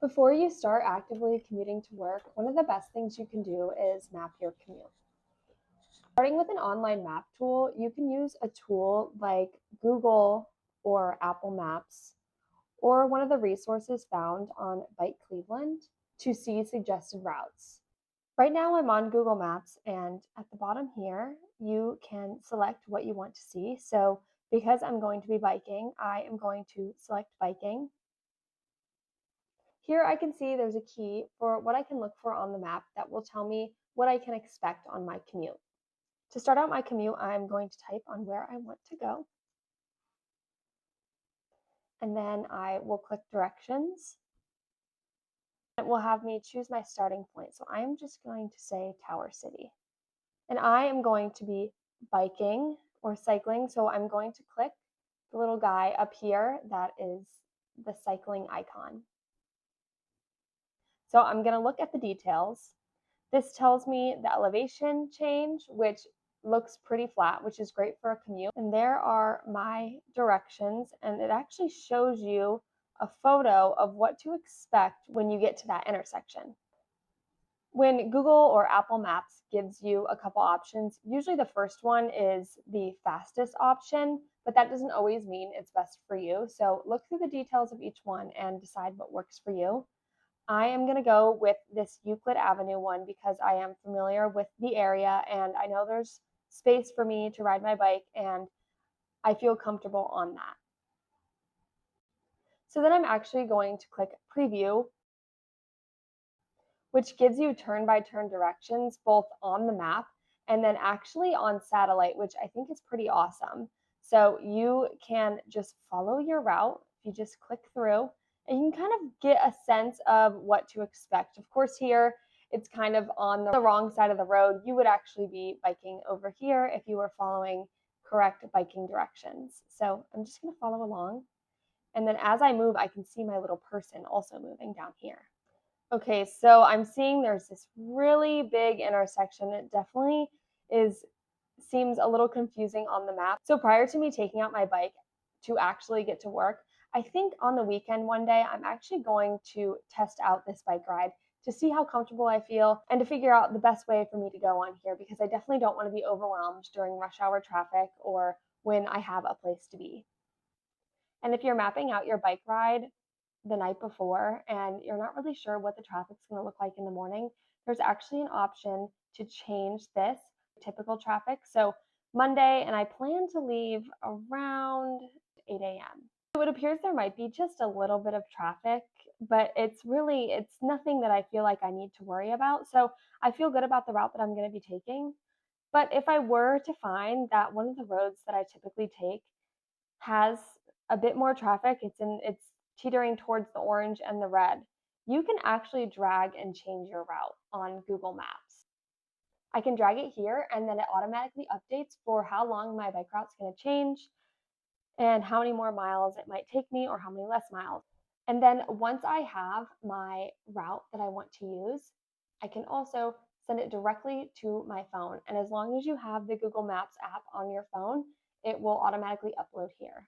Before you start actively commuting to work, one of the best things you can do is map your commute. Starting with an online map tool, you can use a tool like Google or Apple Maps or one of the resources found on Bike Cleveland to see suggested routes. Right now, I'm on Google Maps, and at the bottom here, you can select what you want to see. So, because I'm going to be biking, I am going to select biking. Here I can see there's a key for what I can look for on the map that will tell me what I can expect on my commute. To start out my commute, I'm going to type on where I want to go, and then I will click directions. It will have me choose my starting point. So I am just going to say Tower City. And I am going to be biking or cycling. So I'm going to click the little guy up here that is the cycling icon. So I'm going to look at the details. This tells me the elevation change, which looks pretty flat, which is great for a commute. And there are my directions, and it actually shows you a photo of what to expect when you get to that intersection. When Google or Apple Maps gives you a couple options, usually the first one is the fastest option, but that doesn't always mean it's best for you. So look through the details of each one and decide what works for you. I am going to go with this Euclid Avenue one because I am familiar with the area and I know there's space for me to ride my bike and I feel comfortable on that. So then I'm actually going to click Preview, which gives you turn-by-turn directions both on the map and then actually on satellite, which I think is pretty awesome. So you can just follow your route. If you just click through, and you can kind of get a sense of what to expect. Of course, here it's kind of on the wrong side of the road. You would actually be biking over here if you were following correct biking directions. So I'm just going to follow along. And then as I move, I can see my little person also moving down here. Okay, so I'm seeing there's this really big intersection. It definitely seems a little confusing on the map. So prior to me taking out my bike to actually get to work, I think on the weekend one day, I'm actually going to test out this bike ride to see how comfortable I feel and to figure out the best way for me to go on here because I definitely don't want to be overwhelmed during rush hour traffic or when I have a place to be. And if you're mapping out your bike ride the night before and you're not really sure what the traffic's going to look like in the morning, there's actually an option to change this typical traffic. So Monday, and I plan to leave around 8 a.m. So it appears there might be just a little bit of traffic, but it's nothing that I feel like I need to worry about. So I feel good about the route that I'm going to be taking. But if I were to find that one of the roads that I typically take has a bit more traffic, it's teetering towards the orange and the red, you can actually drag and change your route on Google Maps. I can drag it here and then it automatically updates for how long my bike route's going to change and how many more miles it might take me or how many less miles. And then once I have my route that I want to use, I can also send it directly to my phone. And as long as you have the Google Maps app on your phone, it will automatically upload here.